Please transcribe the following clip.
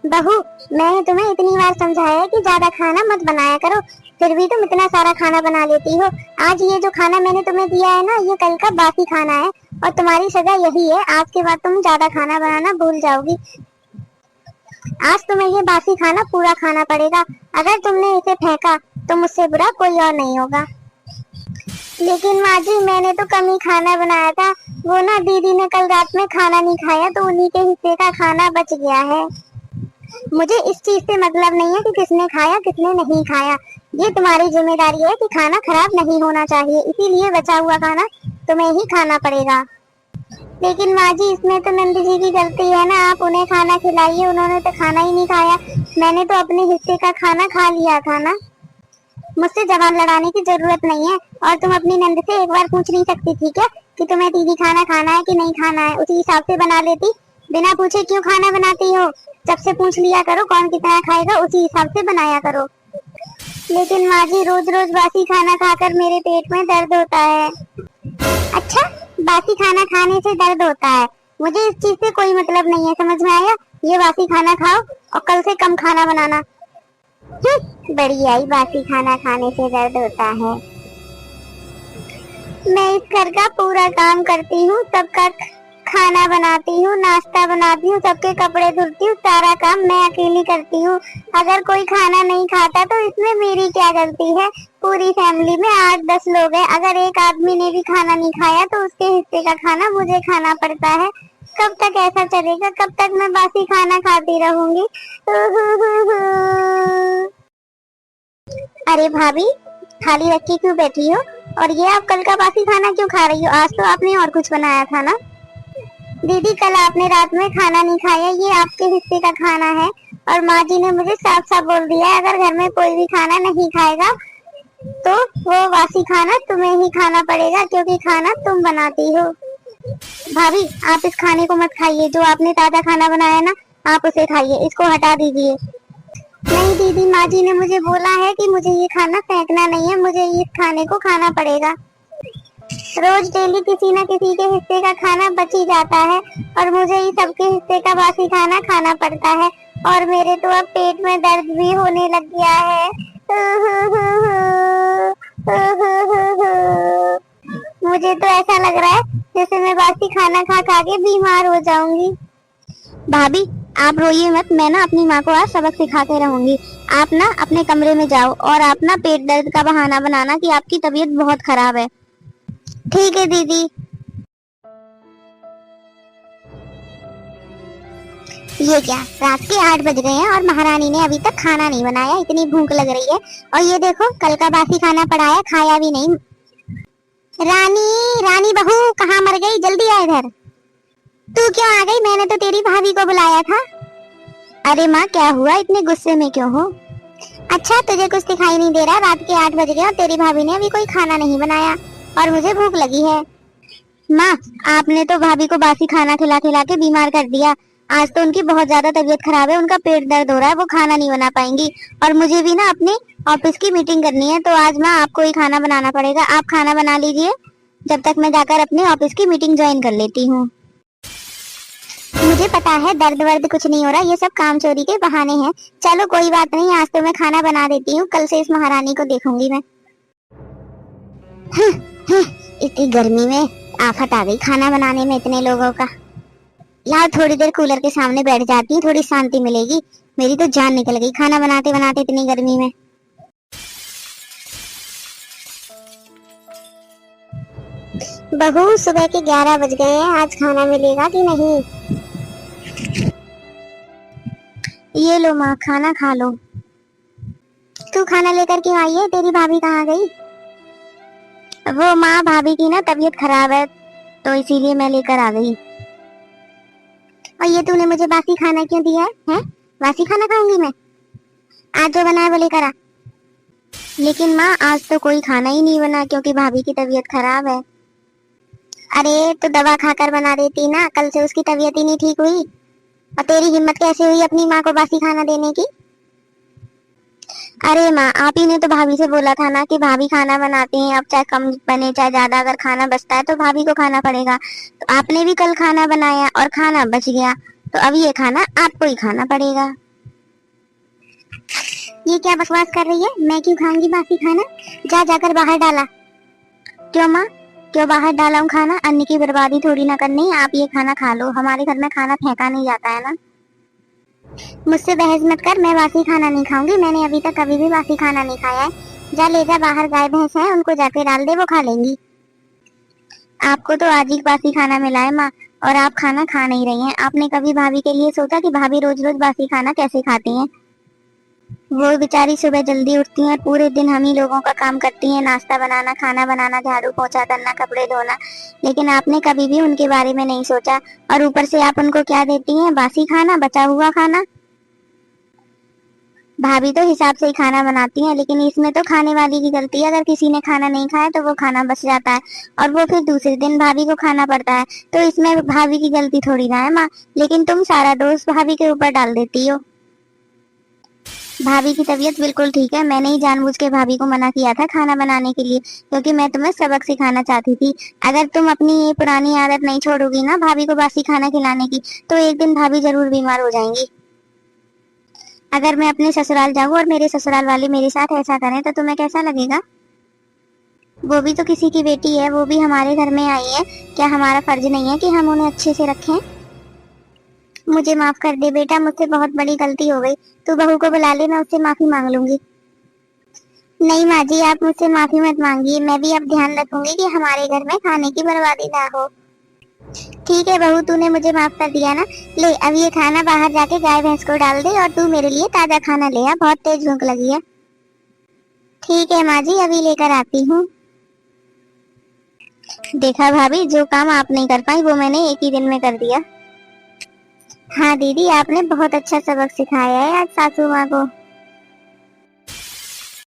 बहू, मैंने तुम्हें इतनी बार समझाया है कि ज्यादा खाना मत बनाया करो, फिर भी तुम इतना सारा खाना बना लेती हो। आज ये जो खाना मैंने तुम्हें दिया है ना, ये कल का बासी खाना है और तुम्हारी सजा यही है, आज के बाद तुम ज्यादा खाना बनाना भूल जाओगी। आज तुम्हें ये बासी खाना पूरा खाना पड़ेगा। अगर तुमने इसे फेंका तो मुझसे बुरा कोई और नहीं होगा। लेकिन माँ जी, मैंने तो कम ही खाना बनाया था। वो ना दीदी ने कल रात में खाना नहीं खाया तो उन्हीं के हिस्से का खाना बच गया है। मुझे इस चीज से मतलब नहीं है कि किसने खाया किसने नहीं खाया। ये तुम्हारी जिम्मेदारी है कि खाना खराब नहीं होना चाहिए, इसीलिए बचा हुआ खाना तुम्हें ही खाना पड़ेगा। लेकिन माँ जी, इसमें तो नंद जी की गलती है ना, आप उन्हें खाना खिलाइए, उन्होंने तो खाना ही नहीं खाया। मैंने तो अपने हिस्से का खाना खा लिया था ना। मुझसे जबान लड़ाने की जरूरत नहीं है। और तुम अपनी नंद से एक बार पूछ नहीं सकती थी क्या कि तुम्हें दीदी खाना खाना है कि नहीं खाना है? उसी हिसाब से बना लेती। बिना पूछे क्यों खाना बनाती हो? जब से पूछ लिया करो कौन कितना खाएगा, उसी हिसाब से बनाया करो। लेकिन माँ जी, रोज रोज बासी खाना खाकर मेरे पेट में दर्द होता है। अच्छा, बासी खाना खाने से दर्द होता है? मुझे इस चीज से कोई मतलब नहीं है, समझ में आया? ये बासी खाना खाओ और कल से कम खाना बनाना। बड़ी आई, बासी खाना खाने से दर्द होता है। मैं इस घर का पूरा काम करती हूँ, सबका खाना बनाती हूँ, नाश्ता बनाती हूँ, सबके कपड़े धुलती हूँ, सारा काम मैं अकेली करती हूँ। अगर कोई खाना नहीं खाता तो इसमें मेरी क्या गलती है? पूरी फैमिली में 8-10 लोग हैं, अगर एक आदमी ने भी खाना नहीं खाया तो उसके हिस्से का खाना मुझे खाना पड़ता है। कब तक ऐसा चलेगा? कब तक मैं बासी खाना खाती रहूंगी? अरे भाभी, थाली रख के क्यों बैठी हो? और ये आप कल का बासी खाना क्यों खा रही हो? आज तो आपने और कुछ बनाया था ना। दीदी, कल आपने रात में खाना नहीं खाया, ये आपके हिस्से का खाना है। और माँ जी ने मुझे साफ साफ बोल दिया है, अगर घर में कोई भी खाना नहीं खाएगा तो वो बासी खाना तुम्हें ही खाना पड़ेगा, क्योंकि खाना तुम बनाती हो। भाभी, आप इस खाने को मत खाइए, जो आपने ताजा खाना बनाया ना, आप उसे खाइए, इसको हटा दीजिए। नहीं दीदी, माँ जी ने मुझे बोला है कि मुझे ये खाना फेंकना नहीं है, मुझे इस खाने को खाना पड़ेगा। रोज डेली किसी न किसी के हिस्से का खाना बच ही जाता है और मुझे ही सबके हिस्से का बासी खाना खाना पड़ता है। और मेरे तो अब पेट में दर्द भी होने लग गया है। मुझे तो ऐसा लग रहा है जैसे मैं बासी खाना खा खा के बीमार हो जाऊंगी। भाभी, आप रोइए मत, मैं ना अपनी माँ को आज सबक सिखा के रहूंगी। आप ना अपने कमरे में जाओ और आप ना पेट दर्द का बहाना बनाना कि आपकी तबीयत बहुत खराब है। ठीक है दीदी। ये क्या, रात के 8 बज गए हैं और महारानी ने अभी तक खाना नहीं बनाया, इतनी भूख लग रही है। और ये देखो, कल का बासी खाना पड़ा है, खाया भी नहीं। रानी, रानी बहू, कहाँ मर गई? जल्दी आ इधर। तू क्यों आ गई? मैंने तो तेरी भाभी को बुलाया था। अरे माँ, क्या हुआ? इतने गुस्से में क्यों हो? अच्छा, तुझे कुछ दिखाई नहीं दे रहा? रात के 8 बज गए और तेरी भाभी ने अभी कोई खाना नहीं बनाया और मुझे भूख लगी है। माँ, आपने तो भाभी को बासी खाना खिला खिला के बीमार कर दिया। आज तो उनकी बहुत ज्यादा तबीयत खराब है, उनका पेट दर्द हो रहा है, वो खाना नहीं बना पाएंगी। और मुझे भी ना अपने ऑफिस की मीटिंग करनी है, तो आज माँ आपको ही खाना बनाना पड़ेगा। आप खाना बना लीजिए, जब तक मैं जाकर अपने ऑफिस की मीटिंग ज्वाइन कर लेती हूँ। मुझे पता है दर्द वर्द कुछ नहीं हो रहा, ये सब काम चोरी के बहाने हैं। चलो कोई बात नहीं, आज तो मैं खाना बना देती हूँ, कल से इस महारानी को देखूंगी मैं। इतनी गर्मी में आफत आ गई खाना बनाने में इतने लोगों का। लाओ, थोड़ी देर कूलर के सामने बैठ जाती हूँ, थोड़ी शांति मिलेगी। मेरी तो जान निकल गई खाना बनाते बनाते इतनी गर्मी में। बहू, सुबह के 11 बज गए हैं, आज खाना मिलेगा कि नहीं? ये लो माँ, खाना खा लो। तू खाना लेकर क्यों आई है? तेरी भाभी कहाँ गई? वो माँ, भाभी की ना तबीयत खराब है तो इसीलिए मैं लेकर आ गई। और ये तूने मुझे बासी खाना क्यों दिया है? बासी खाना खाऊंगी मैं? आज जो बना है वो लेकर आ। लेकिन माँ, आज तो कोई खाना ही नहीं बना क्योंकि भाभी की तबीयत खराब है। अरे तो दवा खाकर बना देती ना, कल से उसकी तबीयत ही नहीं ठीक हुई। और तेरी हिम्मत कैसे हुई अपनी माँ को बासी खाना देने की? अरे माँ, आप ही ने तो भाभी से बोला था ना कि भाभी खाना बनाती हैं, अब चाहे कम बने चाहे ज्यादा, अगर खाना बचता है तो भाभी को खाना पड़ेगा। तो आपने भी कल खाना बनाया और खाना बच गया, तो अब ये खाना आपको ही खाना पड़ेगा। ये क्या बकवास कर रही है? मैं क्यों खाऊंगी बासी खाना? जा जाकर बाहर डाला। क्यों माँ? क्यों बाहर डाला हूँ खाना? अन्न की बर्बादी थोड़ी ना करनी है, आप ये खाना खा लो। हमारे घर में खाना फेंका नहीं जाता है ना। मुझसे बहस मत कर, मैं बासी खाना नहीं खाऊंगी। मैंने अभी तक कभी भी बासी खाना नहीं खाया है। जा ले जा बाहर, गाय भैंस है उनको जाके डाल दे, वो खा लेंगी। आपको तो आज ही बासी खाना मिला है माँ, और आप खाना खा नहीं रही हैं। आपने कभी भाभी के लिए सोचा कि भाभी रोज रोज बासी खाना कैसे खाती हैं? वो बेचारी सुबह जल्दी उठती हैं और पूरे दिन हम ही लोगों का काम करती हैं, नाश्ता बनाना, खाना बनाना, झाड़ू पोछा करना, कपड़े धोना। लेकिन आपने कभी भी उनके बारे में नहीं सोचा, और ऊपर से आप उनको क्या देती हैं? बासी खाना, बचा हुआ खाना। भाभी तो हिसाब से ही खाना बनाती हैं, लेकिन इसमें तो खाने वाली की गलती है। अगर किसी ने खाना नहीं खाया तो वो खाना बच जाता है, और वो फिर दूसरे दिन भाभी को खाना पड़ता है। तो इसमें भाभी की गलती थोड़ी ना है माँ, लेकिन तुम सारा दोष भाभी के ऊपर डाल देती हो। भाभी की तबीयत बिल्कुल ठीक है। मैंने ही जानबूझ के भाभी को मना किया था खाना बनाने के लिए, क्योंकि मैं तुम्हें सबक सिखाना चाहती थी। अगर तुम अपनी ये पुरानी आदत नहीं छोड़ोगी ना भाभी को बासी खाना खिलाने की, तो एक दिन भाभी जरूर बीमार हो जाएंगी। अगर मैं अपने ससुराल जाऊं और मेरे ससुराल वाले मेरे साथ ऐसा करें तो तुम्हें कैसा लगेगा? वो भी तो किसी की बेटी है, वो भी हमारे घर में आई है। क्या हमारा फर्ज नहीं है कि हम उन्हें अच्छे से रखें? मुझे माफ कर दे बेटा, मुझसे बहुत बड़ी गलती हो गई। तू बहू को बुला ले, मैं उससे माफी मांग लूंगी। नहीं माँ जी, आप मुझसे माफी मत मांगिए। मैं भी अब ध्यान रखूंगी कि हमारे घर में खाने की बर्बादी ना हो। ठीक है बहू, तूने मुझे माफ कर दिया ना। ले अब ये खाना बाहर जाके गाय भैंस को डाल दे, और तू मेरे लिए ताजा खाना ले आ, बहुत तेज भूख लगी है। ठीक है माँ जी, अभी लेकर आती हूँ। देखा भाभी, जो काम आप नहीं कर पाई वो मैंने एक ही दिन में कर दिया। हाँ दीदी, आपने बहुत अच्छा सबक सिखाया है आज सासू माँ को।